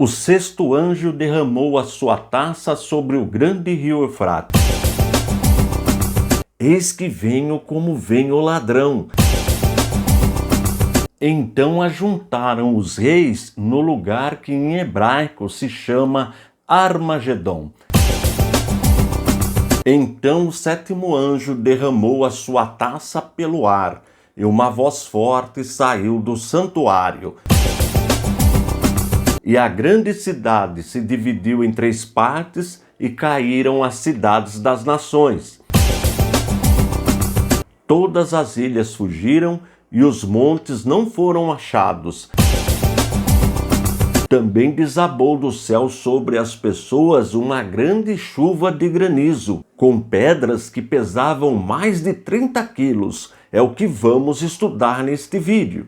O sexto anjo derramou a sua taça sobre o grande rio Eufrates. Eis que venho como vem o ladrão. Então ajuntaram os reis no lugar que em hebraico se chama Armagedon. Então o sétimo anjo derramou a sua taça pelo ar, e uma voz forte saiu do santuário. E a grande cidade se dividiu em 3 partes, e caíram as cidades das nações. Todas as ilhas fugiram, e os montes não foram achados. Também desabou do céu sobre as pessoas uma grande chuva de granizo, com pedras que pesavam mais de 30 quilos. É o que vamos estudar neste vídeo.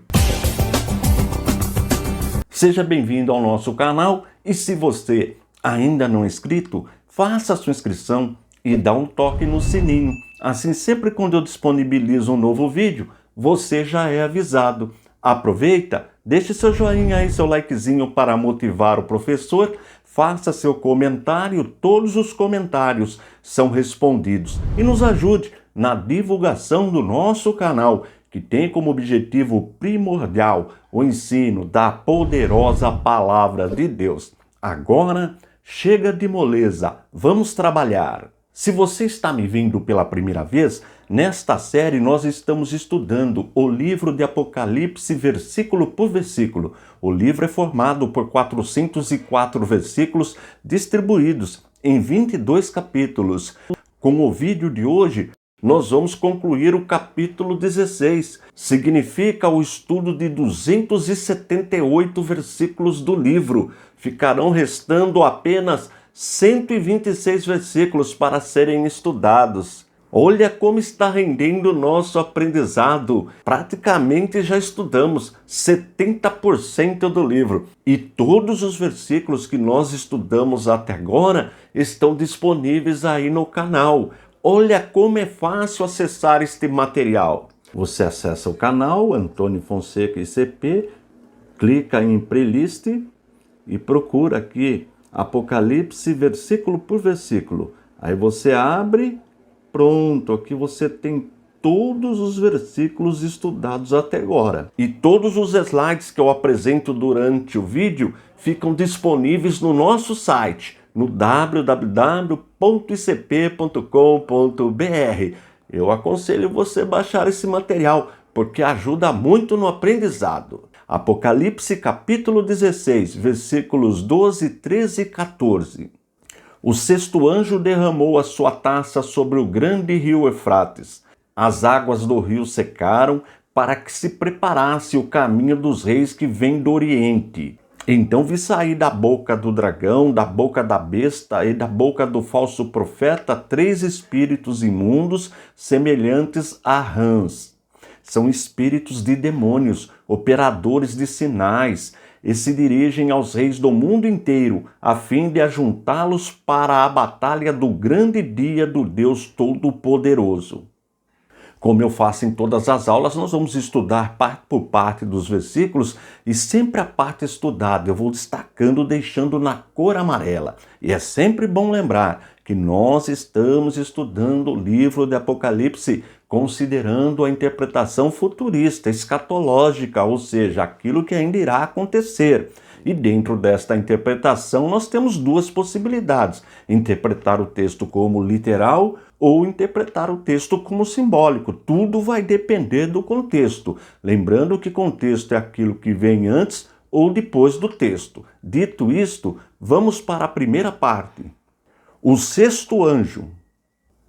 Seja bem-vindo ao nosso canal e se você ainda não é inscrito, faça a sua inscrição e dá um toque no sininho. Assim, sempre quando eu disponibilizo um novo vídeo, você já é avisado. Aproveita, deixe seu joinha aí, seu likezinho para motivar o professor, faça seu comentário, todos os comentários são respondidos e nos ajude na divulgação do nosso canal, que tem como objetivo primordial o ensino da poderosa Palavra de Deus. Agora, chega de moleza, vamos trabalhar. Se você está me vendo pela primeira vez, nesta série nós estamos estudando o livro de Apocalipse versículo por versículo. O livro é formado por 404 versículos distribuídos em 22 capítulos. Com o vídeo de hoje, nós vamos concluir o capítulo 16. Significa o estudo de 278 versículos do livro. Ficarão restando apenas 126 versículos para serem estudados. Olha como está rendendo o nosso aprendizado. Praticamente já estudamos 70% do livro. E todos os versículos que nós estudamos até agora estão disponíveis aí no canal. Olha como é fácil acessar este material. Você acessa o canal Antônio Fonseca ICP, clica em playlist e procura aqui Apocalipse versículo por versículo. Aí você abre, pronto, aqui você tem todos os versículos estudados até agora. E todos os slides que eu apresento durante o vídeo ficam disponíveis no nosso site, no www.icp.com.br. Eu aconselho você baixar esse material, porque ajuda muito no aprendizado. Apocalipse capítulo 16, versículos 12, 13 e 14. O sexto anjo derramou a sua taça sobre o grande rio Eufrates. As águas do rio secaram para que se preparasse o caminho dos reis que vêm do Oriente. Então vi sair da boca do dragão, da boca da besta e da boca do falso profeta 3 espíritos imundos semelhantes a rãs. São espíritos de demônios, operadores de sinais, e se dirigem aos reis do mundo inteiro, a fim de ajuntá-los para a batalha do grande dia do Deus Todo-Poderoso. Como eu faço em todas as aulas, nós vamos estudar parte por parte dos versículos e sempre a parte estudada eu vou destacando, deixando na cor amarela. E é sempre bom lembrar que nós estamos estudando o livro de Apocalipse considerando a interpretação futurista, escatológica, ou seja, aquilo que ainda irá acontecer. E dentro desta interpretação nós temos 2 possibilidades: interpretar o texto como literal ou interpretar o texto como simbólico. Tudo vai depender do contexto. Lembrando que contexto é aquilo que vem antes ou depois do texto. Dito isto, vamos para a primeira parte. O sexto anjo.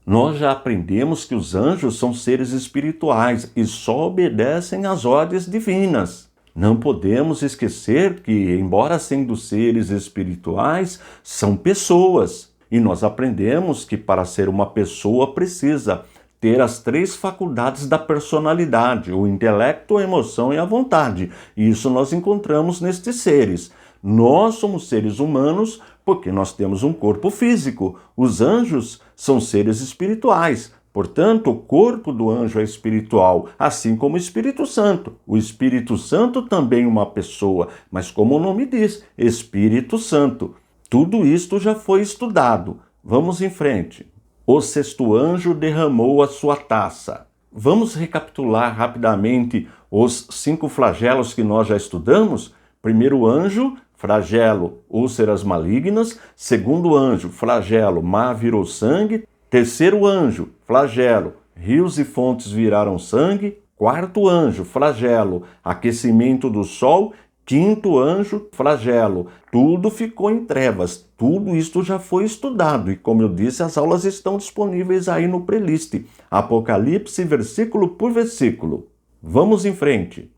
Nós já aprendemos que os anjos são seres espirituais e só obedecem às ordens divinas. Não podemos esquecer que, embora sendo seres espirituais, são pessoas. E nós aprendemos que para ser uma pessoa precisa ter as 3 faculdades da personalidade, o intelecto, a emoção e a vontade. E isso nós encontramos nestes seres. Nós somos seres humanos porque nós temos um corpo físico. Os anjos são seres espirituais, Portanto, o corpo do anjo é espiritual, assim como o Espírito Santo. O Espírito Santo também é uma pessoa, mas como o nome diz, Espírito Santo. Tudo isto já foi estudado. Vamos em frente. O sexto anjo derramou a sua taça. Vamos recapitular rapidamente os 5 flagelos que nós já estudamos? Primeiro anjo, flagelo, úlceras malignas. Segundo anjo, flagelo, mar virou sangue. Terceiro anjo, flagelo, rios e fontes viraram sangue. Quarto anjo, flagelo, aquecimento do sol. Quinto anjo, flagelo, tudo ficou em trevas. Tudo isto já foi estudado e, como eu disse, as aulas estão disponíveis aí no playlist. Apocalipse, versículo por versículo. Vamos em frente.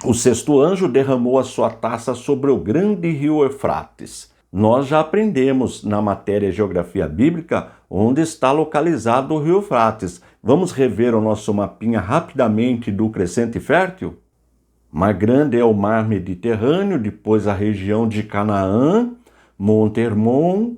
O sexto anjo derramou a sua taça sobre o grande rio Eufrates. Nós já aprendemos na matéria Geografia Bíblica onde está localizado o rio Eufrates. Vamos rever o nosso mapinha rapidamente do Crescente Fértil? Mar Grande é o mar Mediterrâneo, depois a região de Canaã, Monte Hermon,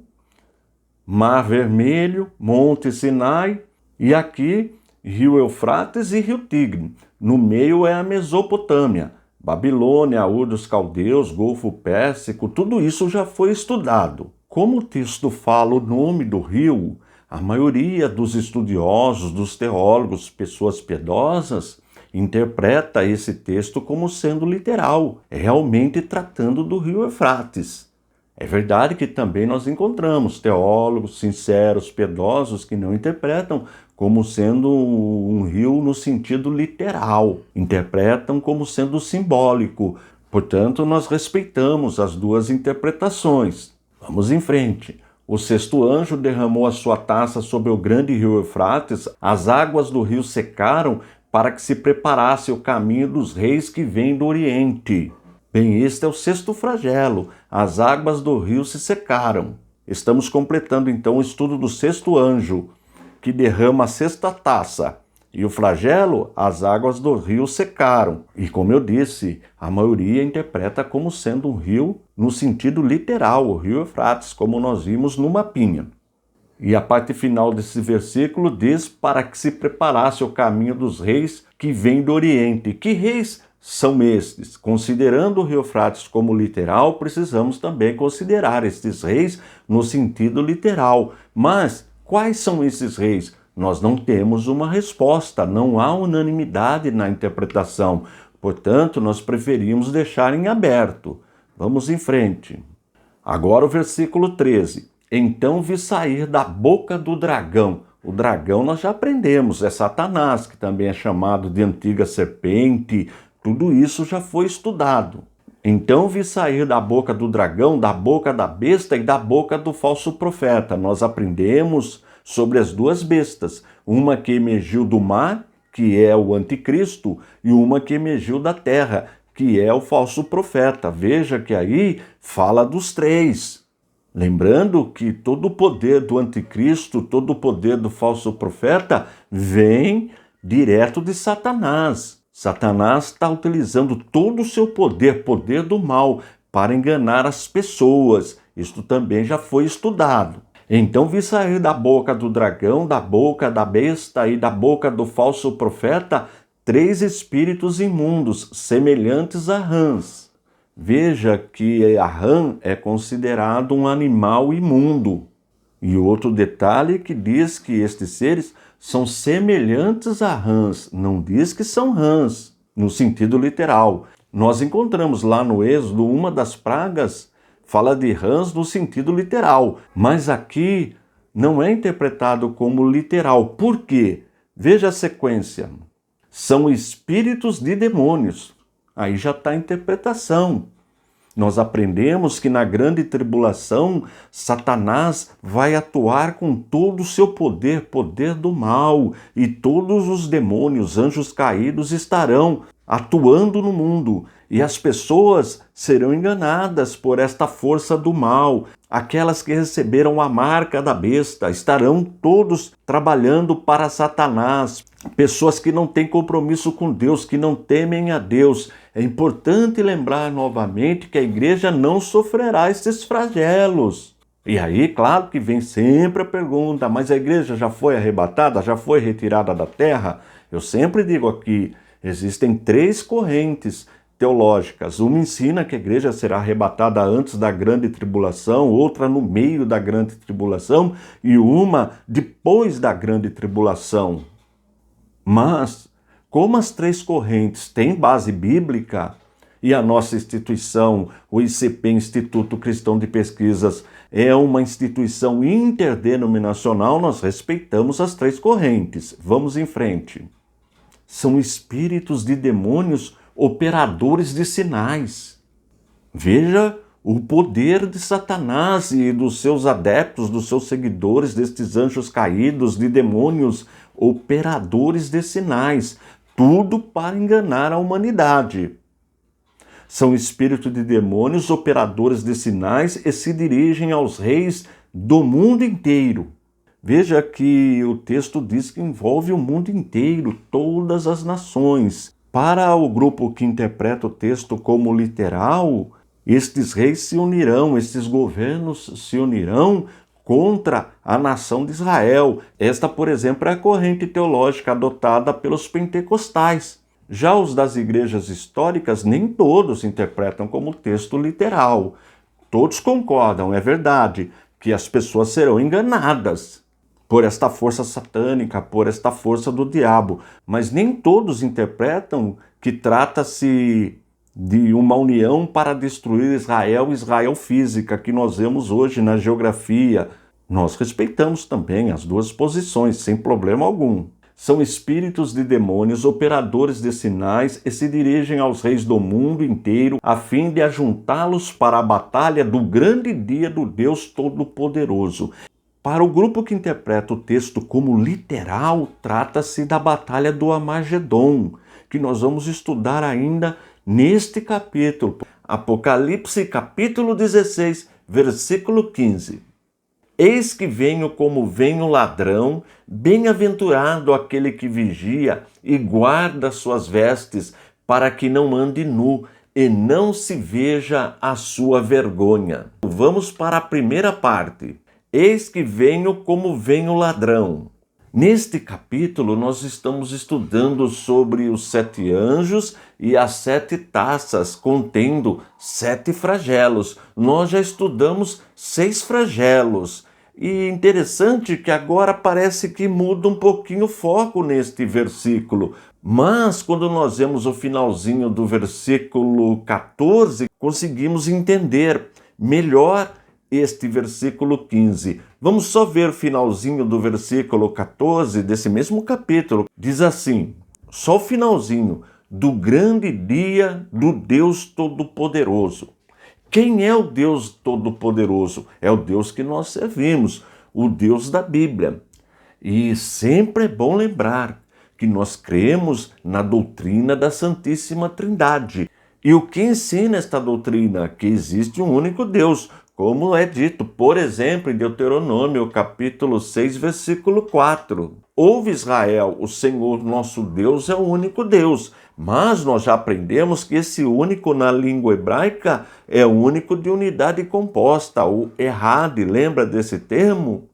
Mar Vermelho, Monte Sinai e aqui Rio Eufrates e Rio Tigre. No meio é a Mesopotâmia, Babilônia, Ur dos Caldeus, Golfo Pérsico, tudo isso já foi estudado. Como o texto fala o nome do rio, a maioria dos estudiosos, dos teólogos, pessoas piedosas, interpreta esse texto como sendo literal, realmente tratando do rio Eufrates. É verdade que também nós encontramos teólogos sinceros, piedosos, que não interpretam como sendo um rio no sentido literal, interpretam como sendo simbólico. Portanto, nós respeitamos as duas interpretações. Vamos em frente. O sexto anjo derramou a sua taça sobre o grande rio Eufrates, as águas do rio secaram para que se preparasse o caminho dos reis que vêm do Oriente. Bem, este é o sexto flagelo. As águas do rio se secaram. Estamos completando então o estudo do sexto anjo, que derrama a sexta taça. E o flagelo, as águas do rio secaram. E como eu disse, a maioria interpreta como sendo um rio no sentido literal, o rio Eufrates, como nós vimos no mapinha. E a parte final desse versículo diz para que se preparasse o caminho dos reis que vêm do Oriente. Que reis são estes? Considerando o rio Eufrates como literal, precisamos também considerar estes reis no sentido literal. Mas quais são esses reis? Nós não temos uma resposta, não há unanimidade na interpretação. Portanto, nós preferimos deixar em aberto. Vamos em frente. Agora o versículo 13. Então vi sair da boca do dragão. O dragão nós já aprendemos, é Satanás, que também é chamado de antiga serpente. Tudo isso já foi estudado. Então vi sair da boca do dragão, da boca da besta e da boca do falso profeta. Nós aprendemos sobre as duas bestas. Uma que emergiu do mar, que é o anticristo, e uma que emergiu da terra, que é o falso profeta. Veja que aí fala dos 3. Lembrando que todo o poder do anticristo, todo o poder do falso profeta vem direto de Satanás. Satanás está utilizando todo o seu poder, poder do mal, para enganar as pessoas. Isto também já foi estudado. Então vi sair da boca do dragão, da boca da besta e da boca do falso profeta 3 espíritos imundos, semelhantes a rãs. Veja que a rã é considerado um animal imundo. E outro detalhe que diz que estes seres são semelhantes a rãs, não diz que são rãs, no sentido literal. Nós encontramos lá no Êxodo uma das pragas, fala de rãs no sentido literal, mas aqui não é interpretado como literal. Por quê? Veja a sequência. São espíritos de demônios. Aí já está a interpretação. Nós aprendemos que na grande tribulação, Satanás vai atuar com todo o seu poder, poder do mal, e todos os demônios, anjos caídos, estarão atuando no mundo, e as pessoas serão enganadas por esta força do mal. Aquelas que receberam a marca da besta estarão todos trabalhando para Satanás. Pessoas que não têm compromisso com Deus, que não temem a Deus. É importante lembrar novamente que a igreja não sofrerá esses flagelos. E aí, claro que vem sempre a pergunta, mas a igreja já foi arrebatada, já foi retirada da terra? Eu sempre digo aqui, existem 3 correntes teológicas. Uma ensina que a igreja será arrebatada antes da grande tribulação, outra no meio da grande tribulação e uma depois da grande tribulação. Mas, como as 3 correntes têm base bíblica, e a nossa instituição, o ICP, Instituto Cristão de Pesquisas, é uma instituição interdenominacional, nós respeitamos as 3 correntes. Vamos em frente. São espíritos de demônios operadores de sinais. Veja o poder de Satanás e dos seus adeptos, dos seus seguidores, destes anjos caídos, de demônios operadores de sinais. Tudo para enganar a humanidade. São espíritos de demônios, operadores de sinais e se dirigem aos reis do mundo inteiro. Veja que o texto diz que envolve o mundo inteiro, todas as nações. Para o grupo que interpreta o texto como literal, estes reis se unirão, estes governos se unirão contra a nação de Israel. Esta, por exemplo, é a corrente teológica adotada pelos pentecostais. Já os das igrejas históricas, nem todos interpretam como texto literal. Todos concordam, é verdade, que as pessoas serão enganadas por esta força satânica, por esta força do diabo. Mas nem todos interpretam que trata-se de uma união para destruir Israel, Israel física, que nós vemos hoje na geografia. Nós respeitamos também as 2 posições, sem problema algum. São espíritos de demônios, operadores de sinais, e se dirigem aos reis do mundo inteiro, a fim de ajuntá-los para a batalha do grande dia do Deus Todo-Poderoso. Para o grupo que interpreta o texto como literal, trata-se da batalha do Armagedon, que nós vamos estudar ainda neste capítulo. Apocalipse, capítulo 16, versículo 15. Eis que venho como vem o ladrão, bem-aventurado aquele que vigia e guarda suas vestes, para que não ande nu e não se veja a sua vergonha. Vamos para a primeira parte. Eis que venho como vem o ladrão. Neste capítulo, nós estamos estudando sobre os 7 anjos e as 7 taças contendo 7 flagelos. Nós já estudamos 6 flagelos. E interessante que agora parece que muda um pouquinho o foco neste versículo. Mas quando nós vemos o finalzinho do versículo 14, conseguimos entender melhor este versículo 15. Vamos só ver o finalzinho do versículo 14 desse mesmo capítulo. Diz assim, só o finalzinho, do grande dia do Deus Todo-Poderoso. Quem é o Deus Todo-Poderoso? É o Deus que nós servimos, o Deus da Bíblia. E sempre é bom lembrar que nós cremos na doutrina da Santíssima Trindade. E o que ensina esta doutrina? Que existe um único Deus, como é dito, por exemplo, em Deuteronômio, capítulo 6, versículo 4. Ouve Israel, o Senhor nosso Deus é o único Deus. Mas nós já aprendemos que esse único na língua hebraica é o único de unidade composta, o errad. Lembra desse termo?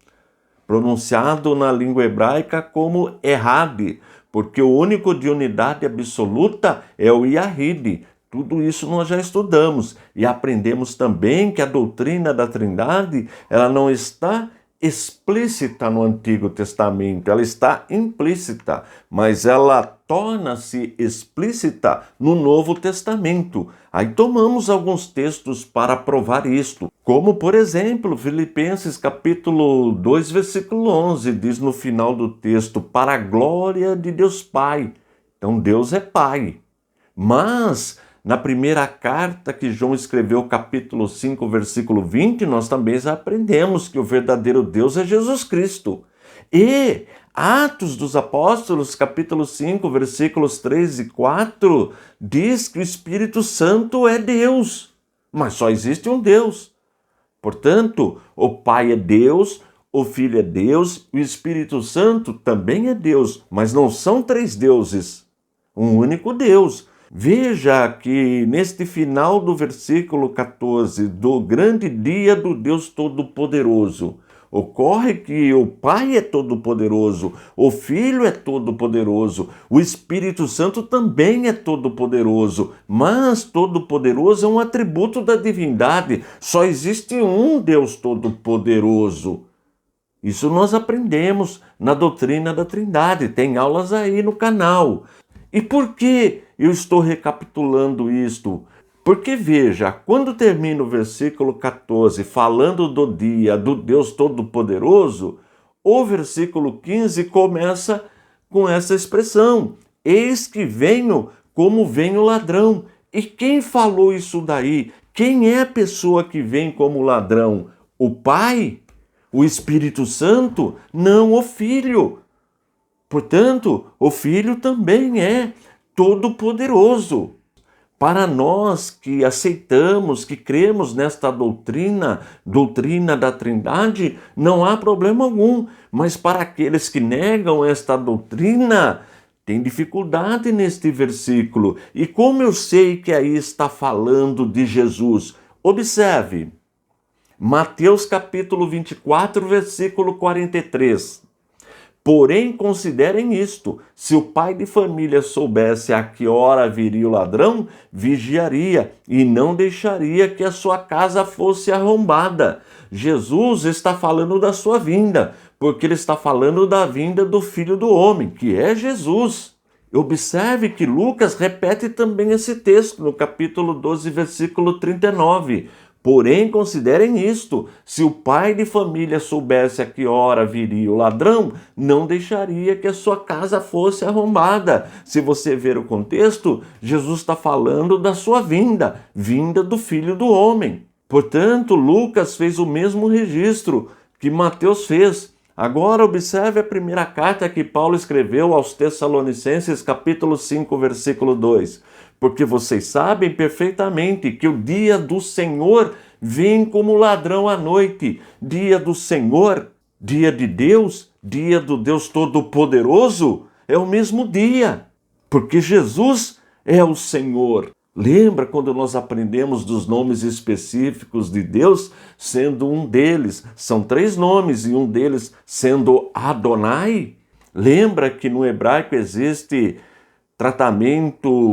Pronunciado na língua hebraica como errad, porque o único de unidade absoluta é o Yahid. Tudo isso nós já estudamos e aprendemos também que a doutrina da Trindade, ela não está explícita no Antigo Testamento, ela está implícita, mas ela torna-se explícita no Novo Testamento. Aí tomamos alguns textos para provar isto, como por exemplo, Filipenses capítulo 2, versículo 11, diz no final do texto, para a glória de Deus Pai. Então Deus é Pai. Mas na primeira carta que João escreveu, capítulo 5, versículo 20, nós também já aprendemos que o verdadeiro Deus é Jesus Cristo. E Atos dos Apóstolos, capítulo 5, versículos 3 e 4, diz que o Espírito Santo é Deus, mas só existe um Deus. Portanto, o Pai é Deus, o Filho é Deus, o Espírito Santo também é Deus, mas não são 3 deuses, um único Deus. Veja que neste final do versículo 14, do grande dia do Deus Todo-Poderoso, ocorre que o Pai é todo-poderoso, o Filho é todo-poderoso, o Espírito Santo também é todo-poderoso, mas todo-poderoso é um atributo da divindade, só existe um Deus todo-poderoso. Isso nós aprendemos na doutrina da Trindade, tem aulas aí no canal. E por que eu estou recapitulando isto? Porque veja, quando termina o versículo 14 falando do dia do Deus Todo-Poderoso, o versículo 15 começa com essa expressão: eis que venho como vem o ladrão. E quem falou isso daí? Quem é a pessoa que vem como ladrão? O Pai? O Espírito Santo? Não, o Filho. Portanto, o Filho também é todo-poderoso. Para nós que aceitamos, que cremos nesta doutrina da Trindade, não há problema algum. Mas para aqueles que negam esta doutrina, tem dificuldade neste versículo. E como eu sei que aí está falando de Jesus? Observe, Mateus capítulo 24, versículo 43. Porém, considerem isto: se o pai de família soubesse a que hora viria o ladrão, vigiaria e não deixaria que a sua casa fosse arrombada. Jesus está falando da sua vinda, porque ele está falando da vinda do Filho do Homem, que é Jesus. Observe que Lucas repete também esse texto no capítulo 12, versículo 39. Porém, considerem isto: se o pai de família soubesse a que hora viria o ladrão, não deixaria que a sua casa fosse arrombada. Se você ver o contexto, Jesus está falando da sua vinda do Filho do Homem. Portanto, Lucas fez o mesmo registro que Mateus fez. Agora observe a primeira carta que Paulo escreveu aos Tessalonicenses, capítulo 5, versículo 2. Porque vocês sabem perfeitamente que o dia do Senhor vem como ladrão à noite. Dia do Senhor, dia de Deus, dia do Deus Todo-Poderoso, é o mesmo dia. Porque Jesus é o Senhor. Lembra quando nós aprendemos dos nomes específicos de Deus, sendo um deles, são 3 nomes, e um deles sendo Adonai? Lembra que no hebraico existe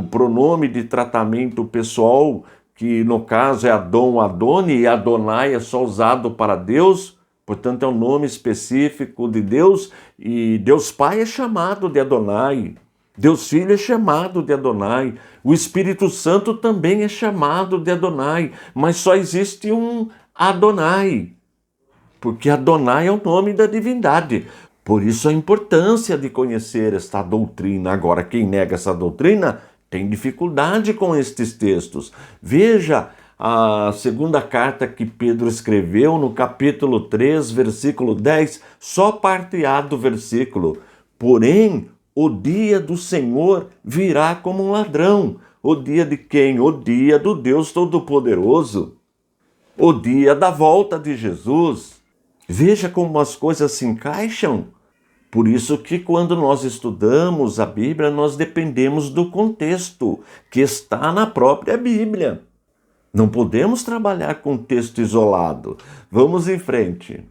pronome de tratamento pessoal, que no caso é Adon, Adoni, e Adonai é só usado para Deus, portanto é um nome específico de Deus, e Deus Pai é chamado de Adonai, Deus Filho é chamado de Adonai, o Espírito Santo também é chamado de Adonai, mas só existe um Adonai, porque Adonai é o nome da divindade. Por isso a importância de conhecer esta doutrina. Agora, quem nega essa doutrina tem dificuldade com estes textos. Veja a segunda carta que Pedro escreveu no capítulo 3, versículo 10, só parte A do versículo. Porém, o dia do Senhor virá como um ladrão. O dia de quem? O dia do Deus Todo-Poderoso. O dia da volta de Jesus. Veja como as coisas se encaixam. Por isso que quando nós estudamos a Bíblia, nós dependemos do contexto que está na própria Bíblia. Não podemos trabalhar com texto isolado. Vamos em frente.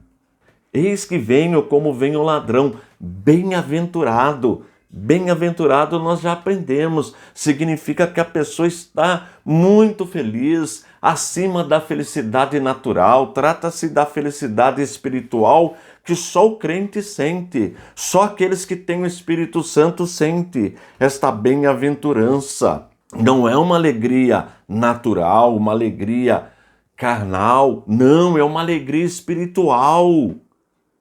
Eis que venho como vem o ladrão, bem-aventurado. Bem-aventurado nós já aprendemos, significa que a pessoa está muito feliz, acima da felicidade natural, trata-se da felicidade espiritual que só o crente sente, só aqueles que têm o Espírito Santo sente esta bem-aventurança. Não é uma alegria natural, uma alegria carnal, não, é uma alegria espiritual,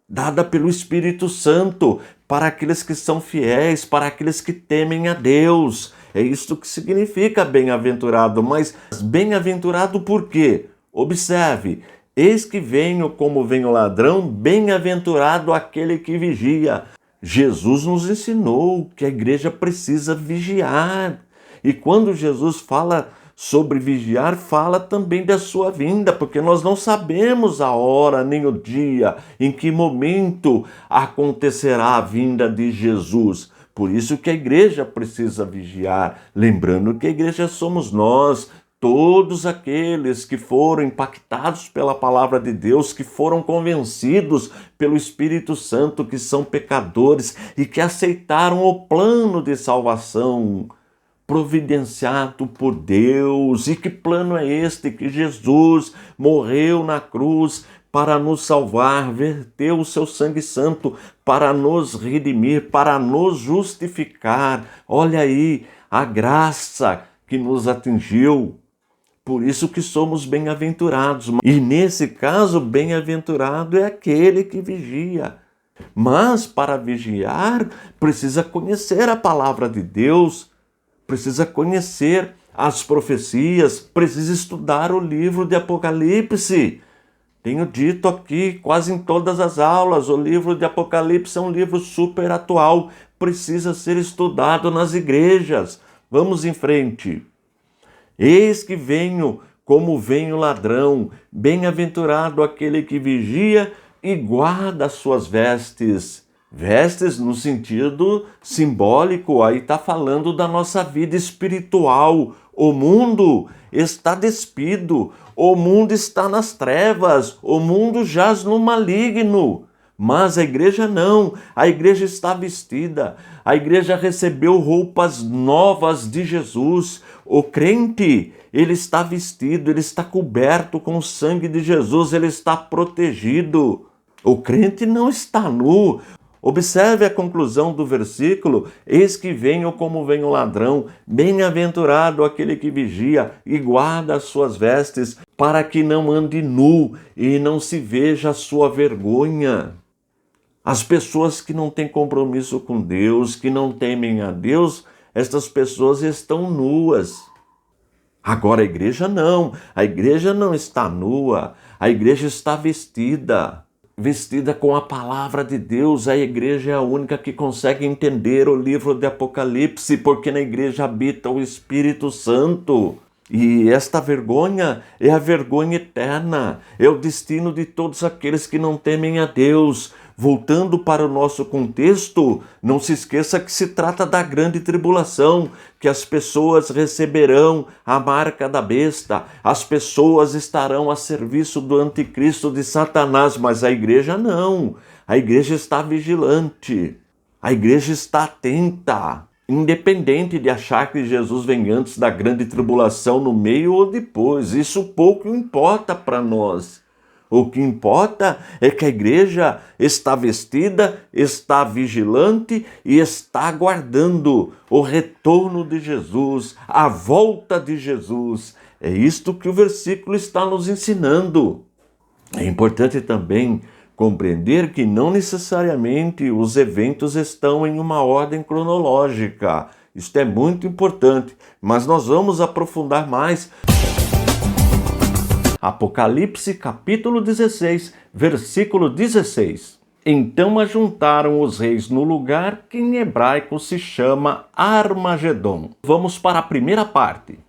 dada pelo Espírito Santo, para aqueles que são fiéis, para aqueles que temem a Deus. É isto que significa bem-aventurado. Mas bem-aventurado por quê? Observe, eis que venho como vem o ladrão, bem-aventurado aquele que vigia. Jesus nos ensinou que a igreja precisa vigiar. E quando Jesus fala sobre vigiar, fala também da sua vinda, porque nós não sabemos a hora nem o dia, em que momento acontecerá a vinda de Jesus. Por isso que a igreja precisa vigiar, lembrando que a igreja somos nós, todos aqueles que foram impactados pela palavra de Deus, que foram convencidos pelo Espírito Santo que são pecadores e que aceitaram o plano de salvação providenciado por Deus. E que plano é este? Que Jesus morreu na cruz para nos salvar, verteu o seu sangue santo para nos redimir, para nos justificar. Olha aí a graça que nos atingiu. Por isso que somos bem-aventurados. E nesse caso, bem-aventurado é aquele que vigia. Mas para vigiar, precisa conhecer a palavra de Deus, precisa conhecer as profecias, precisa estudar o livro de Apocalipse. Tenho dito aqui quase em todas as aulas, o livro de Apocalipse é um livro super atual, precisa ser estudado nas igrejas. Vamos em frente. Eis que venho como vem o ladrão, bem-aventurado aquele que vigia e guarda as suas vestes. Vestes no sentido simbólico, aí está falando da nossa vida espiritual. O mundo está despido, o mundo está nas trevas, o mundo jaz no maligno. Mas a igreja não, a igreja está vestida, a igreja recebeu roupas novas de Jesus. O crente, ele está vestido, ele está coberto com o sangue de Jesus, ele está protegido. O crente não está nu. Observe a conclusão do versículo: eis que venho como vem o ladrão, bem-aventurado aquele que vigia e guarda as suas vestes, para que não ande nu e não se veja a sua vergonha. As pessoas que não têm compromisso com Deus, que não temem a Deus, estas pessoas estão nuas. Agora a igreja não está nua, a igreja está vestida com a palavra de Deus. A igreja é a única que consegue entender o livro de Apocalipse, porque na igreja habita o Espírito Santo. E esta vergonha é a vergonha eterna, é o destino de todos aqueles que não temem a Deus. Voltando para o nosso contexto, não se esqueça que se trata da grande tribulação, que as pessoas receberão a marca da besta, as pessoas estarão a serviço do anticristo de Satanás, mas a igreja não. A igreja está vigilante, a igreja está atenta, independente de achar que Jesus vem antes da grande tribulação, no meio ou depois. Isso pouco importa para nós. O que importa é que a igreja está vestida, está vigilante e está aguardando o retorno de Jesus, a volta de Jesus. É isto que o versículo está nos ensinando. É importante também compreender que não necessariamente os eventos estão em uma ordem cronológica. Isto é muito importante, mas nós vamos aprofundar mais. Apocalipse capítulo 16, versículo 16. Então ajuntaram os reis no lugar que em hebraico se chama Armagedon. Vamos para a primeira parte.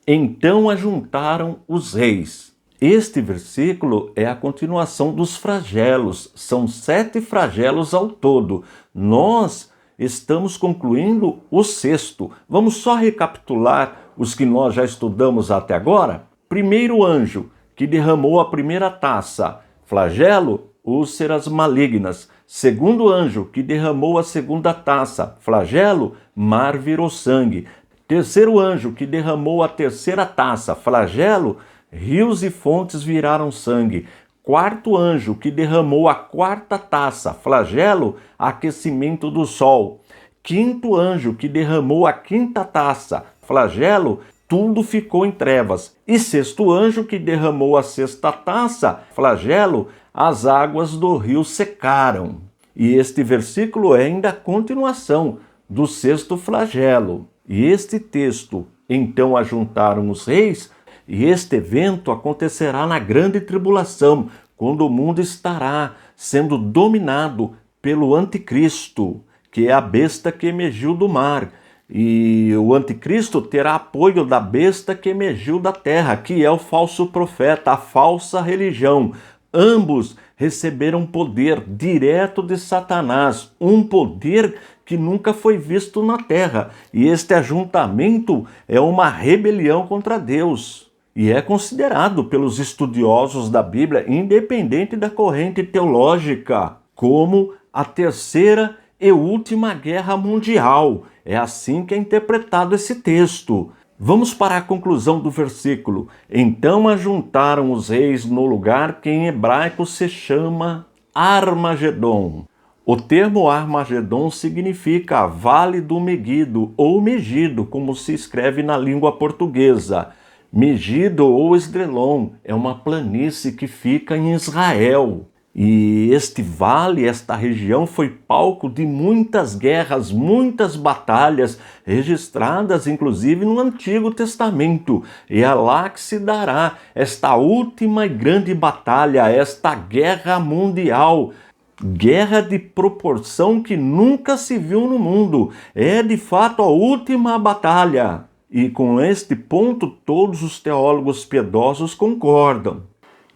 Então ajuntaram os reis. Este versículo é a continuação dos flagelos. São 7 flagelos ao todo. Nós estamos concluindo o 6º. Vamos só recapitular os que nós já estudamos até agora? Primeiro anjo, que derramou a primeira taça, flagelo, úlceras malignas. Segundo anjo, que derramou a segunda taça, flagelo, mar virou sangue. Terceiro anjo, que derramou a terceira taça, flagelo, rios e fontes viraram sangue. Quarto anjo, que derramou a quarta taça, flagelo, aquecimento do sol. Quinto anjo, que derramou a quinta taça, flagelo, tudo ficou em trevas. E sexto anjo, que derramou a sexta taça, flagelo, as águas do rio secaram. E este versículo é ainda a continuação do 6º flagelo. E este texto, então ajuntaram os reis, e este evento acontecerá na grande tribulação, quando o mundo estará sendo dominado pelo anticristo, que é a besta que emergiu do mar. E o anticristo terá apoio da besta que emergiu da terra, que é o falso profeta, a falsa religião. Ambos receberam poder direto de Satanás, um poder que nunca foi visto na terra. E este ajuntamento é uma rebelião contra Deus. E é considerado pelos estudiosos da Bíblia, independente da corrente teológica, como a terceira e última guerra mundial. É assim que é interpretado esse texto. Vamos para a conclusão do versículo. Então ajuntaram os reis no lugar que em hebraico se chama Armagedon. O termo Armagedon significa Vale do Megido ou Megido, como se escreve na língua portuguesa. Megido ou Esdrelon é uma planície que fica em Israel. E este vale, esta região, foi palco de muitas guerras, muitas batalhas, registradas inclusive no Antigo Testamento. E é lá que se dará esta última e grande batalha, esta guerra mundial. Guerra de proporção que nunca se viu no mundo. É de fato a última batalha. E com este ponto todos os teólogos piedosos concordam.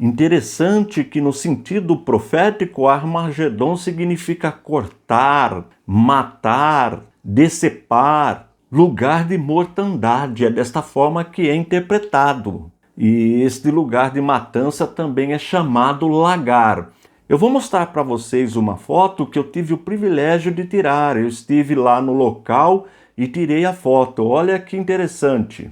Interessante que no sentido profético, Armagedon significa cortar, matar, decepar, lugar de mortandade. É desta forma que é interpretado. E este lugar de matança também é chamado lagar. Eu vou mostrar para vocês uma foto que eu tive o privilégio de tirar. Eu estive lá no local e tirei a foto. Olha que interessante.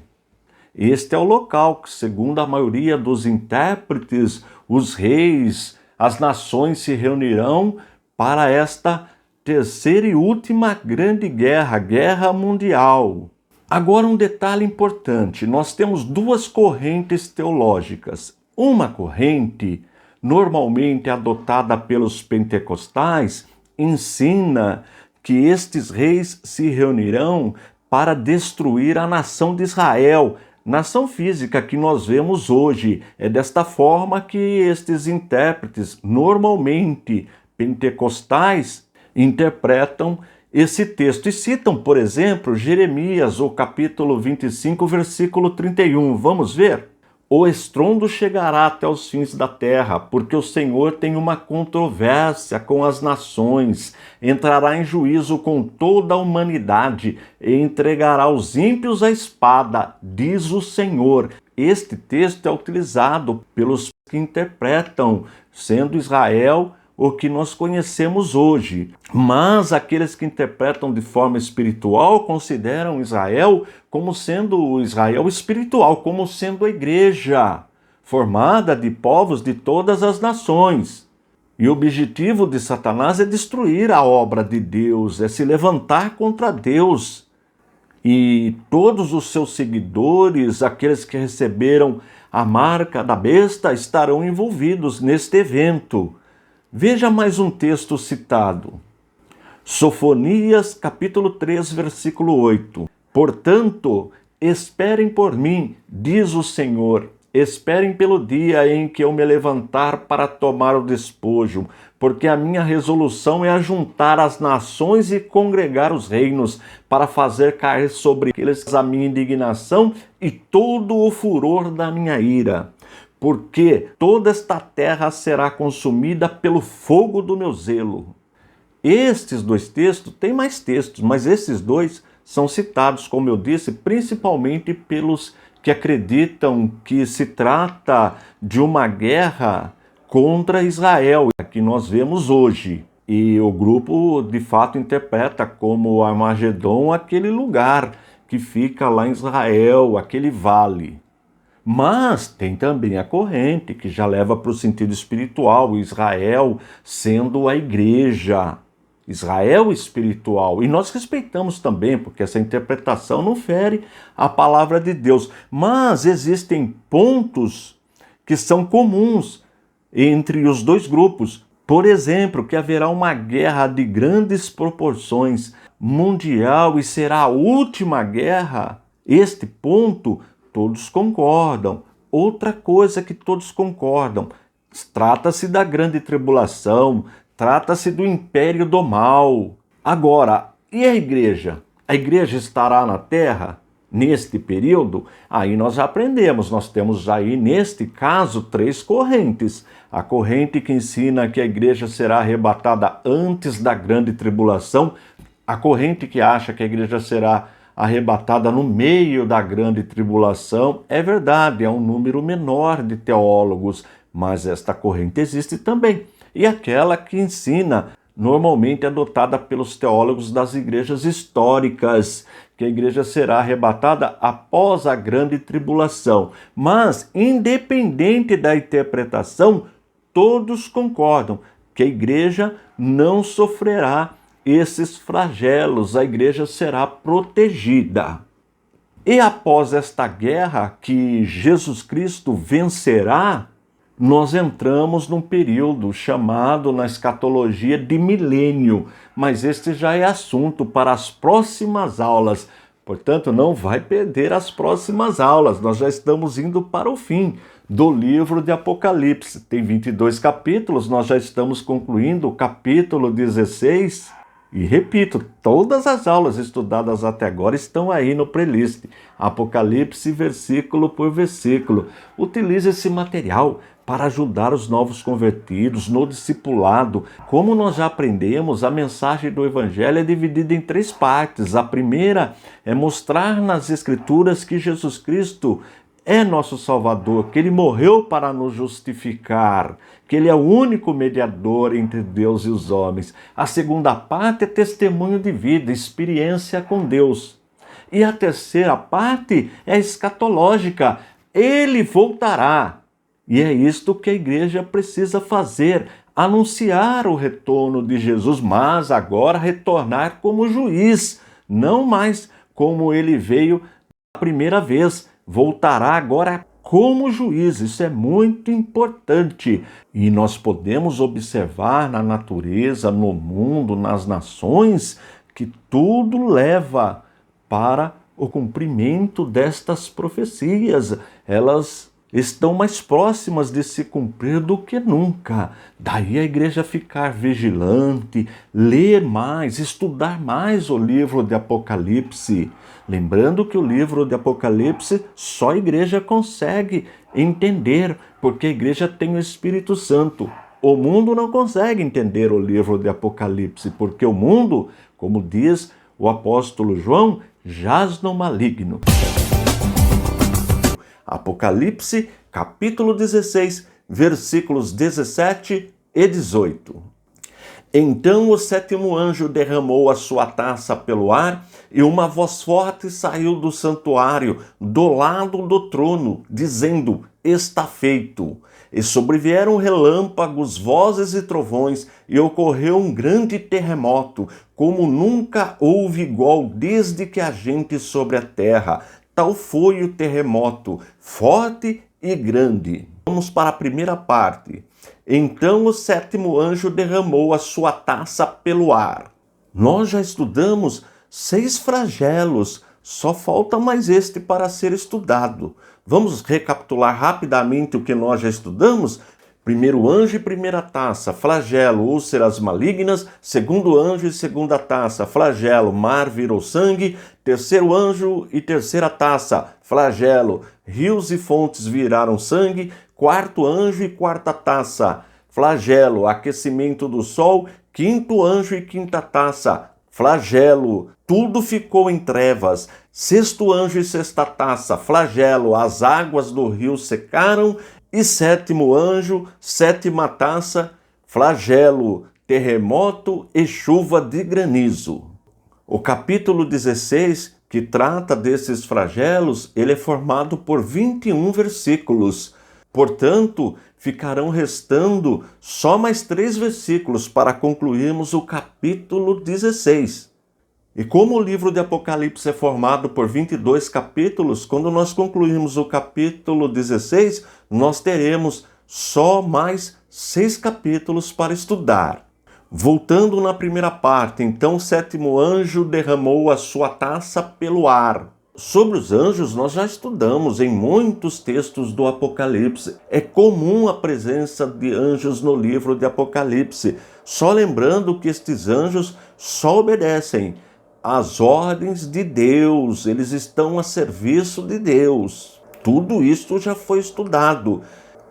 Este é o local que, segundo a maioria dos intérpretes, os reis, as nações se reunirão para esta terceira e última grande guerra, guerra mundial. Agora um detalhe importante, nós temos duas correntes teológicas. Uma corrente, normalmente adotada pelos pentecostais, ensina que estes reis se reunirão para destruir a nação de Israel, nação física que nós vemos hoje. É desta forma que estes intérpretes, normalmente pentecostais, interpretam esse texto. E citam, por exemplo, Jeremias, o capítulo 25, versículo 31. Vamos ver? O estrondo chegará até os fins da terra, porque o Senhor tem uma controvérsia com as nações, entrará em juízo com toda a humanidade e entregará os ímpios à espada, diz o Senhor. Este texto é utilizado pelos que interpretam, sendo Israel o que nós conhecemos hoje. Mas aqueles que interpretam de forma espiritual consideram Israel como sendo o Israel espiritual, como sendo a igreja, formada de povos de todas as nações. E o objetivo de Satanás é destruir a obra de Deus, é se levantar contra Deus. E todos os seus seguidores, aqueles que receberam a marca da besta, estarão envolvidos neste evento. Veja mais um texto citado. Sofonias, capítulo 3, versículo 8. Portanto, esperem por mim, diz o Senhor. Esperem pelo dia em que eu me levantar para tomar o despojo, porque a minha resolução é ajuntar as nações e congregar os reinos, para fazer cair sobre eles a minha indignação e todo o furor da minha ira. Porque toda esta terra será consumida pelo fogo do meu zelo. Estes dois textos, tem mais textos, mas esses dois são citados, como eu disse, principalmente pelos que acreditam que se trata de uma guerra contra Israel, que nós vemos hoje. E o grupo, de fato, interpreta como Armagedon aquele lugar que fica lá em Israel, aquele vale. Mas tem também a corrente que já leva para o sentido espiritual, Israel sendo a igreja, Israel espiritual. E nós respeitamos também, porque essa interpretação não fere a palavra de Deus. Mas existem pontos que são comuns entre os dois grupos. Por exemplo, que haverá uma guerra de grandes proporções mundial e será a última guerra. Este ponto todos concordam. Outra coisa que todos concordam, trata-se da grande tribulação, trata-se do império do mal. Agora, e a igreja? A igreja estará na terra neste período? Aí nós já aprendemos, nós temos aí neste caso 3 correntes. A corrente que ensina que a igreja será arrebatada antes da grande tribulação, A corrente que acha que a igreja será arrebatada no meio da grande tribulação é verdade, é um número menor de teólogos, mas esta corrente existe também. E aquela que ensina, normalmente adotada pelos teólogos das igrejas históricas, que a igreja será arrebatada após a grande tribulação. Mas, independente da interpretação, todos concordam que a igreja não sofrerá esses flagelos, a igreja será protegida. E após esta guerra que Jesus Cristo vencerá, nós entramos num período chamado na escatologia de milênio, mas este já é assunto para as próximas aulas. Portanto, não vai perder as próximas aulas, nós já estamos indo para o fim do livro de Apocalipse. Tem 22 capítulos, nós já estamos concluindo o capítulo 16. E repito, todas as aulas estudadas até agora estão aí no playlist. Apocalipse, versículo por versículo. Utilize esse material para ajudar os novos convertidos no discipulado. Como nós já aprendemos, a mensagem do Evangelho é dividida em 3 partes. A primeira é mostrar nas Escrituras que Jesus Cristo é nosso Salvador, que Ele morreu para nos justificar, que Ele é o único mediador entre Deus e os homens. A segunda parte é testemunho de vida, experiência com Deus. E a terceira parte é escatológica. Ele voltará. E é isto que a igreja precisa fazer, anunciar o retorno de Jesus, mas agora retornar como juiz, não mais como Ele veio a primeira vez. Voltará agora como juiz, isso é muito importante. E nós podemos observar na natureza, no mundo, nas nações, que tudo leva para o cumprimento destas profecias. Elas estão mais próximas de se cumprir do que nunca. Daí a igreja ficar vigilante, ler mais, estudar mais o livro de Apocalipse. Lembrando que o livro de Apocalipse só a igreja consegue entender, porque a igreja tem o Espírito Santo. O mundo não consegue entender o livro de Apocalipse, porque o mundo, como diz o apóstolo João, jaz no maligno. Apocalipse, capítulo 16, versículos 17 e 18. Então o 7º anjo derramou a sua taça pelo ar, e uma voz forte saiu do santuário, do lado do trono, dizendo: está feito. E sobrevieram relâmpagos, vozes e trovões, e ocorreu um grande terremoto, como nunca houve igual desde que há gente sobre a terra. Tal foi o terremoto, forte e grande. Vamos para a primeira parte. Então o 7º anjo derramou a sua taça pelo ar. Nós já estudamos 6 flagelos, só falta mais este para ser estudado. Vamos recapitular rapidamente o que nós já estudamos? Primeiro anjo e primeira taça, flagelo, úlceras malignas. Segundo anjo e segunda taça, flagelo, mar virou sangue. Terceiro anjo e terceira taça, flagelo, rios e fontes viraram sangue. Quarto anjo e quarta taça, flagelo, aquecimento do sol. Quinto anjo e quinta taça, flagelo, tudo ficou em trevas. Sexto anjo e sexta taça, flagelo, as águas do rio secaram. E 7º anjo, 7ª taça, flagelo, terremoto e chuva de granizo. O capítulo 16, que trata desses flagelos, ele é formado por 21 versículos. Portanto, ficarão restando só mais 3 versículos para concluirmos o capítulo 16. E como o livro de Apocalipse é formado por 22 capítulos, quando nós concluirmos o capítulo 16, nós teremos só mais 6 capítulos para estudar. Voltando na primeira parte, então o 7º anjo derramou a sua taça pelo ar. Sobre os anjos, nós já estudamos em muitos textos do Apocalipse. É comum a presença de anjos no livro de Apocalipse. Só lembrando que estes anjos só obedecem às ordens de Deus, eles estão a serviço de Deus. Tudo isso já foi estudado.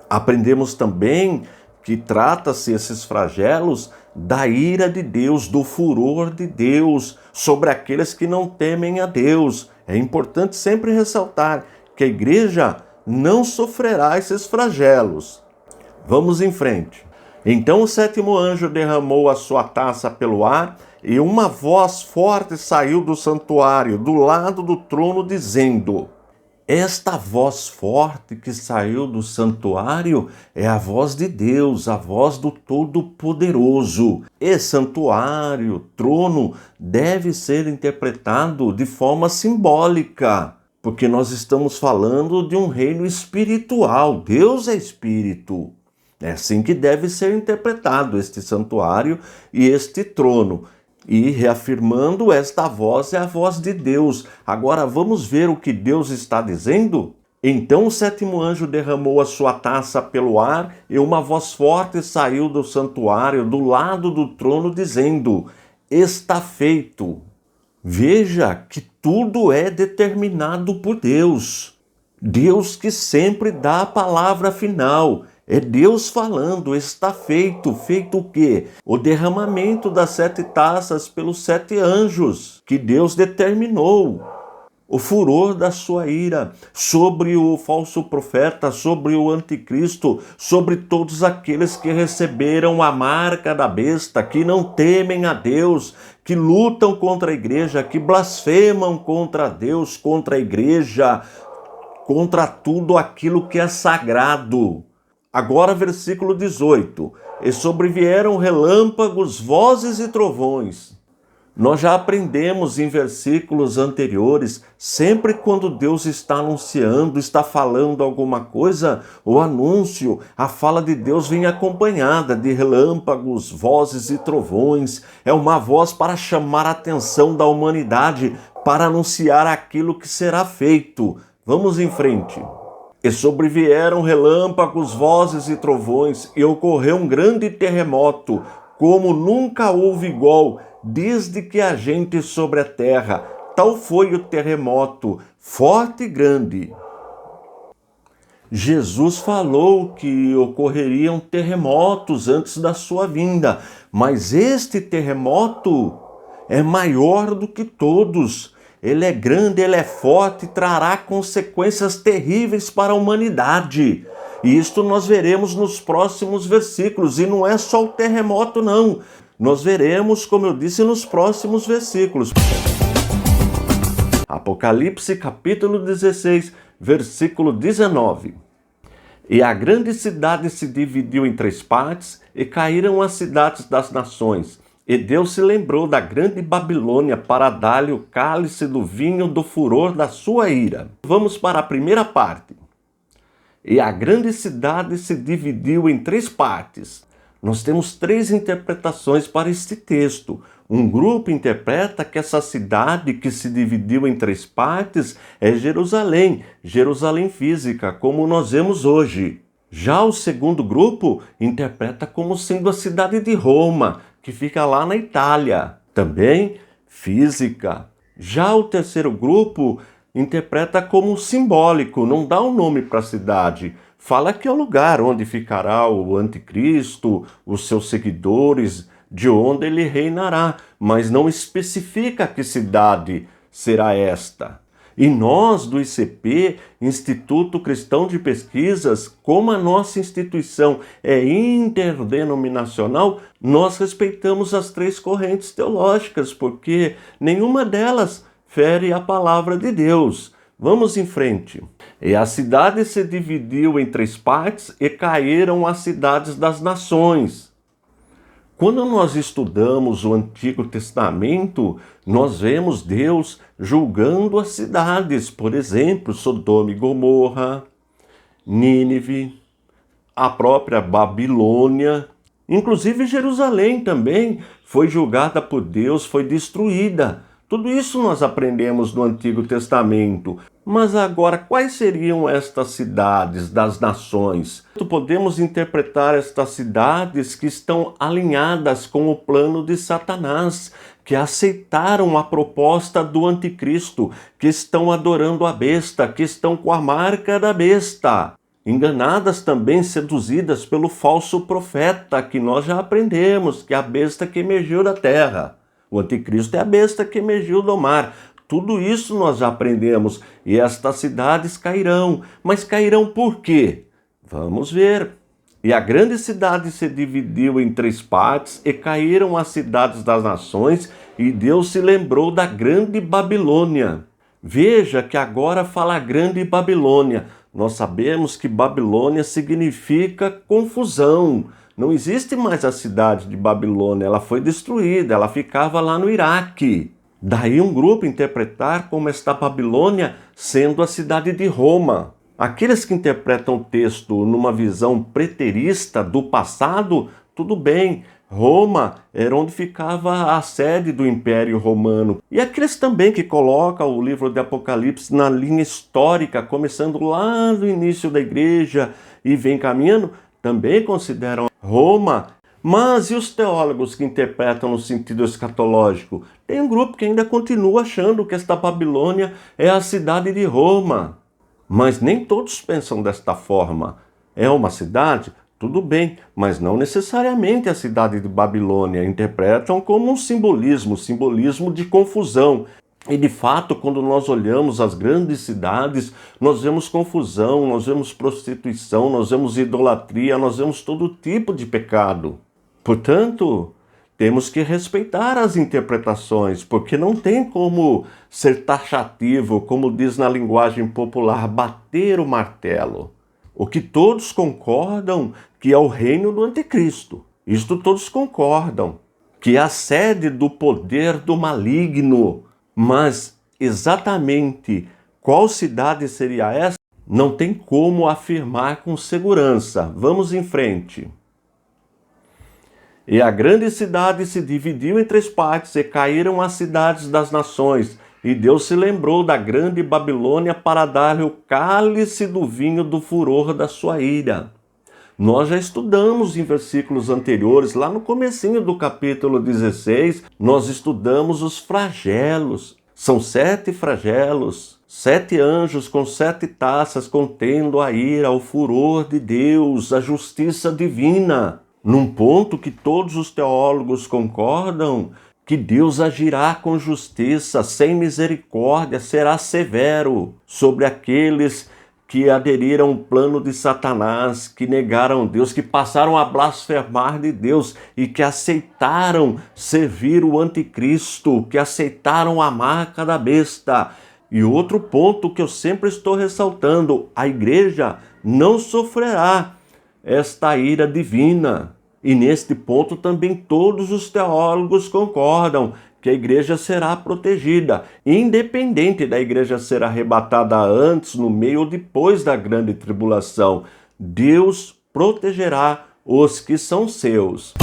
Aprendemos também que trata-se esses flagelos da ira de Deus, do furor de Deus sobre aqueles que não temem a Deus. É importante sempre ressaltar que a igreja não sofrerá esses flagelos. Vamos em frente. Então o sétimo anjo derramou a sua taça pelo ar, e uma voz forte saiu do santuário, do lado do trono, dizendo: esta voz forte que saiu do santuário é a voz de Deus, a voz do Todo-Poderoso. E santuário, trono, deve ser interpretado de forma simbólica, porque nós estamos falando de um reino espiritual. Deus é espírito. É assim que deve ser interpretado este santuário e este trono. E reafirmando, esta voz é a voz de Deus. Agora vamos ver o que Deus está dizendo? Então o sétimo anjo derramou a sua taça pelo ar, e uma voz forte saiu do santuário, do lado do trono, dizendo: está feito. Veja que tudo é determinado por Deus. Deus que sempre dá a palavra final. É Deus falando, está feito. Feito o quê? O derramamento das 7 taças pelos 7 anjos, que Deus determinou. O furor da sua ira sobre o falso profeta, sobre o anticristo, sobre todos aqueles que receberam a marca da besta, que não temem a Deus, que lutam contra a igreja, que blasfemam contra Deus, contra a igreja, contra tudo aquilo que é sagrado. Agora, versículo 18. E sobrevieram relâmpagos, vozes e trovões. Nós já aprendemos em versículos anteriores, sempre quando Deus está anunciando, está falando alguma coisa, o anúncio, a fala de Deus vem acompanhada de relâmpagos, vozes e trovões. É uma voz para chamar a atenção da humanidade, para anunciar aquilo que será feito. Vamos em frente. E sobrevieram relâmpagos, vozes e trovões, e ocorreu um grande terremoto, como nunca houve igual, desde que há gente sobre a terra. Tal foi o terremoto, forte e grande. Jesus falou que ocorreriam terremotos antes da sua vinda, mas este terremoto é maior do que todos. Ele é grande, ele é forte e trará consequências terríveis para a humanidade. E isto nós veremos nos próximos versículos. E não é só o terremoto, não. Nós veremos, como eu disse, nos próximos versículos. Apocalipse capítulo 16, versículo 19. E a grande cidade se dividiu em 3 partes, e caíram as cidades das nações. E Deus se lembrou da grande Babilônia para dar-lhe o cálice do vinho do furor da sua ira. Vamos para a primeira parte. E a grande cidade se dividiu em 3 partes. Nós temos 3 interpretações para este texto. Um grupo interpreta que essa cidade que se dividiu em 3 partes é Jerusalém, Jerusalém física, como nós vemos hoje. Já o segundo grupo interpreta como sendo a cidade de Roma, que fica lá na Itália, também física. Já o terceiro grupo interpreta como simbólico, não dá um nome para a cidade. Fala que é o lugar onde ficará o anticristo, os seus seguidores, de onde ele reinará, mas não especifica que cidade será esta. E nós, do ICP, Instituto Cristão de Pesquisas, como a nossa instituição é interdenominacional, nós respeitamos as 3 correntes teológicas, porque nenhuma delas fere a palavra de Deus. Vamos em frente. E a cidade se dividiu em 3 partes, e caíram as cidades das nações. Quando nós estudamos o Antigo Testamento, nós vemos Deus julgando as cidades, por exemplo, Sodoma e Gomorra, Nínive, a própria Babilônia, inclusive Jerusalém também foi julgada por Deus, foi destruída. Tudo isso nós aprendemos no Antigo Testamento. Mas agora, quais seriam estas cidades das nações? Podemos interpretar estas cidades que estão alinhadas com o plano de Satanás, que aceitaram a proposta do anticristo, que estão adorando a besta, que estão com a marca da besta. enganadas também, seduzidas pelo falso profeta, que nós já aprendemos, que é a besta que emergiu da terra. O anticristo é a besta que emergiu do mar. Tudo isso nós já aprendemos, e estas cidades cairão. Mas cairão por quê? Vamos ver. E a grande cidade se dividiu em 3 partes, e caíram as cidades das nações, e Deus se lembrou da grande Babilônia. Veja que agora fala grande Babilônia. Nós sabemos que Babilônia significa confusão. Não existe mais a cidade de Babilônia, ela foi destruída, ela ficava lá no Iraque. Daí um grupo interpretar como esta Babilônia sendo a cidade de Roma. Aqueles que interpretam o texto numa visão preterista do passado, tudo bem. Roma era onde ficava a sede do Império Romano. E aqueles também que colocam o livro de Apocalipse na linha histórica, começando lá no início da igreja e vem caminhando, também consideram Roma. Mas e os teólogos que interpretam no sentido escatológico? Tem um grupo que ainda continua achando que esta Babilônia é a cidade de Roma. Mas nem todos pensam desta forma. É uma cidade? Tudo bem, mas não necessariamente a cidade de Babilônia. Interpretam como um simbolismo de confusão. E de fato, quando nós olhamos as grandes cidades, nós vemos confusão, nós vemos prostituição, nós vemos idolatria, nós vemos todo tipo de pecado. Portanto, temos que respeitar as interpretações, porque não tem como ser taxativo, como diz na linguagem popular, bater o martelo. O que todos concordam que é o reino do anticristo. Isto todos concordam, que é a sede do poder do maligno. Mas exatamente qual cidade seria essa? Não tem como afirmar com segurança. Vamos em frente. E a grande cidade se dividiu em 3 partes, e caíram as cidades das nações. E Deus se lembrou da grande Babilônia para dar-lhe o cálice do vinho do furor da sua ira. Nós já estudamos em versículos anteriores, lá no comecinho do capítulo 16, nós estudamos os flagelos. São 7 flagelos, 7 anjos com 7 taças contendo a ira, o furor de Deus, a justiça divina. Num ponto que todos os teólogos concordam, que Deus agirá com justiça, sem misericórdia, será severo sobre aqueles que aderiram ao plano de Satanás, que negaram Deus, que passaram a blasfemar de Deus e que aceitaram servir o anticristo, que aceitaram a marca da besta. E outro ponto que eu sempre estou ressaltando, a igreja não sofrerá esta ira divina. E neste ponto também todos os teólogos concordam que a igreja será protegida, independente da igreja ser arrebatada antes, no meio ou depois da grande tribulação. Deus protegerá os que são seus.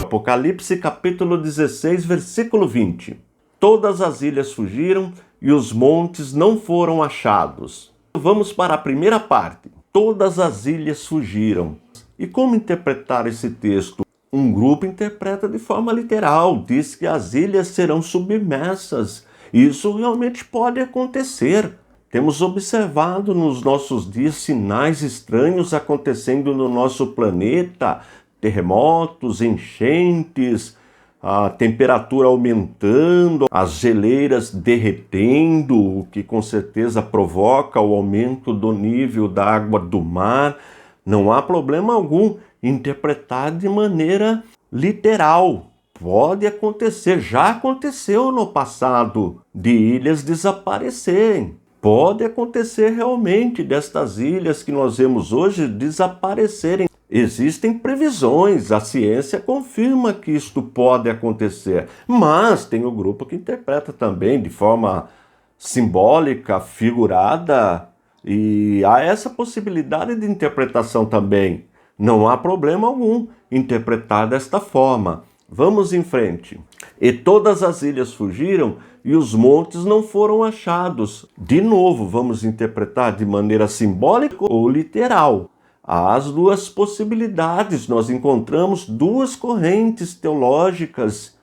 Apocalipse capítulo 16, versículo 20. Todas as ilhas fugiram e os montes não foram achados. Vamos para a primeira parte. Todas as ilhas fugiram. E como interpretar esse texto? Um grupo interpreta de forma literal, diz que as ilhas serão submersas. Isso realmente pode acontecer. Temos observado nos nossos dias sinais estranhos acontecendo no nosso planeta, terremotos, enchentes, a temperatura aumentando, as geleiras derretendo, o que com certeza provoca o aumento do nível da água do mar. Não há problema algum em interpretar de maneira literal. Pode acontecer, já aconteceu no passado, de ilhas desaparecerem. Pode acontecer realmente destas ilhas que nós vemos hoje desaparecerem. Existem previsões, a ciência confirma que isto pode acontecer. Mas tem o grupo que interpreta também de forma simbólica, figurada, e há essa possibilidade de interpretação também. Não há problema algum interpretar desta forma. Vamos em frente. E todas as ilhas fugiram e os montes não foram achados. De novo, vamos interpretar de maneira simbólica ou literal. Há as duas possibilidades. Nós encontramos 2 correntes teológicas.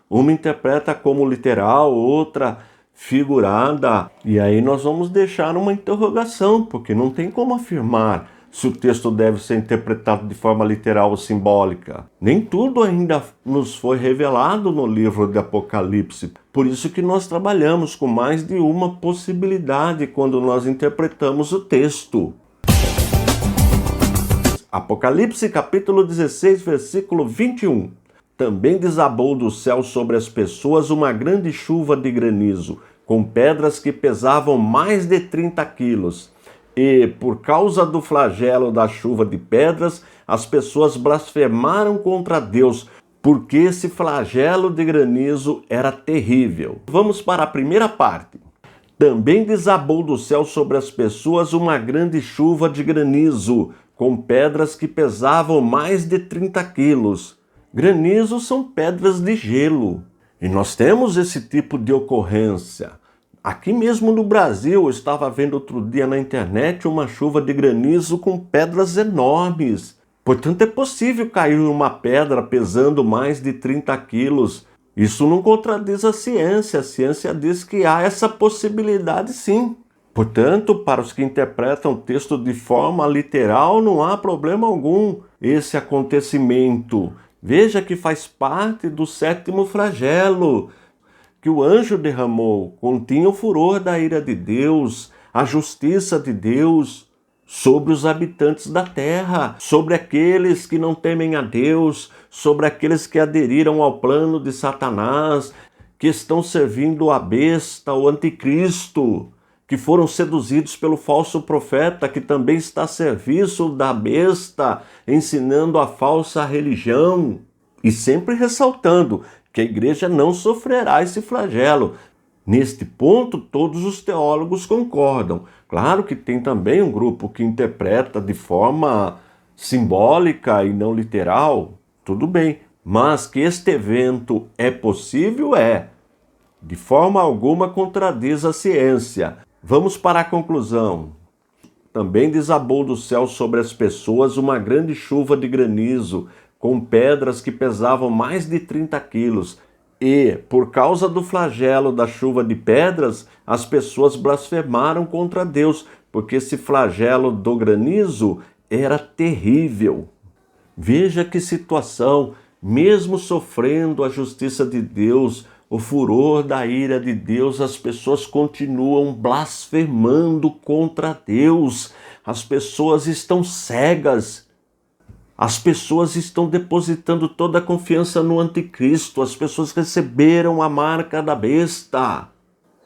Uma interpreta como literal, outra figurada. E aí nós vamos deixar uma interrogação, porque não tem como afirmar se o texto deve ser interpretado de forma literal ou simbólica. Nem tudo ainda nos foi revelado no livro de Apocalipse. Por isso que nós trabalhamos com mais de uma possibilidade quando nós interpretamos o texto. Apocalipse capítulo 16, versículo 21. Também desabou do céu sobre as pessoas uma grande chuva de granizo, com pedras que pesavam mais de 30 quilos. E, por causa do flagelo da chuva de pedras, as pessoas blasfemaram contra Deus, porque esse flagelo de granizo era terrível. Vamos para a primeira parte. Também desabou do céu sobre as pessoas uma grande chuva de granizo, com pedras que pesavam mais de 30 quilos. Granizos são pedras de gelo. E nós temos esse tipo de ocorrência. Aqui mesmo no Brasil, eu estava vendo outro dia na internet uma chuva de granizo com pedras enormes. Portanto, é possível cair uma pedra pesando mais de 30 quilos. Isso não contradiz a ciência. A ciência diz que há essa possibilidade sim. Portanto, para os que interpretam o texto de forma literal, não há problema algum esse acontecimento. Veja que faz parte do 7º flagelo que o anjo derramou, continha o furor da ira de Deus, a justiça de Deus sobre os habitantes da terra, sobre aqueles que não temem a Deus, sobre aqueles que aderiram ao plano de Satanás, que estão servindo a besta, o anticristo, que foram seduzidos pelo falso profeta, que também está a serviço da besta, ensinando a falsa religião. E sempre ressaltando que a igreja não sofrerá esse flagelo. Neste ponto, todos os teólogos concordam. Claro que tem também um grupo que interpreta de forma simbólica e não literal, tudo bem. Mas que este evento é possível, é. De forma alguma contradiz a ciência. Vamos para a conclusão. Também desabou do céu sobre as pessoas uma grande chuva de granizo, com pedras que pesavam mais de 30 quilos. E, por causa do flagelo da chuva de pedras, as pessoas blasfemaram contra Deus, porque esse flagelo do granizo era terrível. Veja que situação, mesmo sofrendo a justiça de Deus, o furor da ira de Deus, as pessoas continuam blasfemando contra Deus. As pessoas estão cegas. As pessoas estão depositando toda a confiança no anticristo. As pessoas receberam a marca da besta.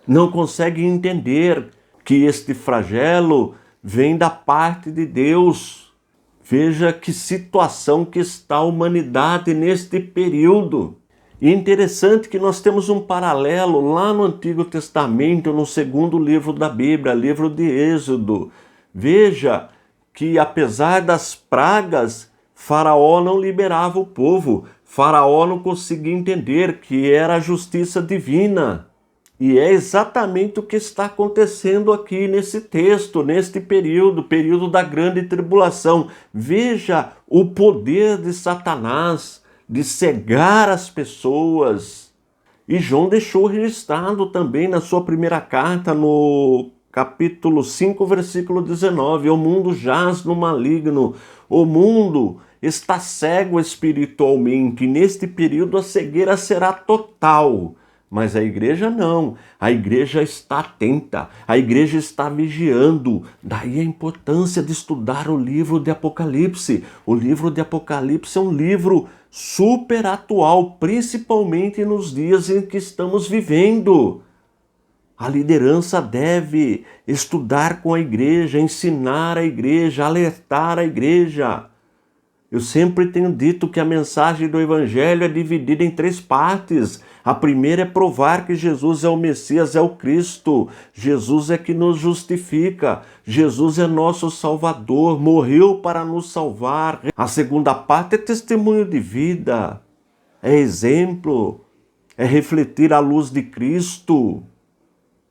Não conseguem entender que este flagelo vem da parte de Deus. Veja que situação que está a humanidade neste período. E é interessante que nós temos um paralelo lá no Antigo Testamento, no 2º livro da Bíblia, livro de Êxodo. Veja que apesar das pragas, Faraó não liberava o povo. Faraó não conseguia entender que era a justiça divina. E é exatamente o que está acontecendo aqui nesse texto, neste período da grande tribulação. Veja o poder de Satanás de cegar as pessoas. E João deixou registrado também na sua primeira carta, no capítulo 5, versículo 19. O mundo jaz no maligno. O mundo está cego espiritualmente. E neste período a cegueira será total. Mas a igreja não, a igreja está atenta, a igreja está vigiando. Daí a importância de estudar o livro de Apocalipse. O livro de Apocalipse é um livro super atual, principalmente nos dias em que estamos vivendo. A liderança deve estudar com a igreja, ensinar a igreja, alertar a igreja. Eu sempre tenho dito que a mensagem do Evangelho é dividida em 3 partes. A primeira é provar que Jesus é o Messias, é o Cristo. Jesus é que nos justifica. Jesus é nosso Salvador, morreu para nos salvar. A segunda parte é testemunho de vida, é exemplo, é refletir a luz de Cristo,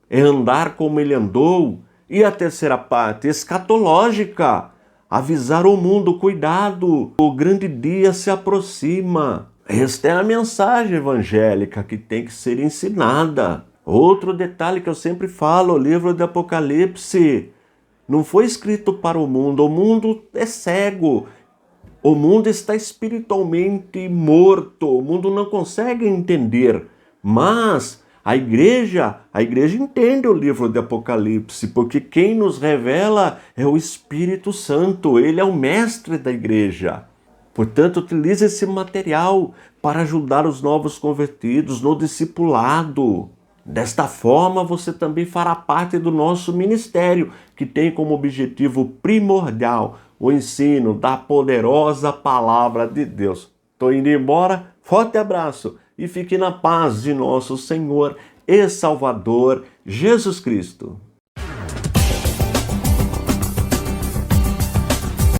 é andar como Ele andou. E a terceira parte, escatológica, avisar o mundo, cuidado, o grande dia se aproxima. Esta é a mensagem evangélica que tem que ser ensinada. Outro detalhe que eu sempre falo, o livro de Apocalipse não foi escrito para o mundo é cego, o mundo está espiritualmente morto, o mundo não consegue entender, mas a igreja entende o livro de Apocalipse, porque quem nos revela é o Espírito Santo, ele é o mestre da igreja. Portanto, utilize esse material para ajudar os novos convertidos no discipulado. Desta forma, você também fará parte do nosso ministério, que tem como objetivo primordial o ensino da poderosa palavra de Deus. Estou indo embora, forte abraço e fique na paz de nosso Senhor e Salvador Jesus Cristo.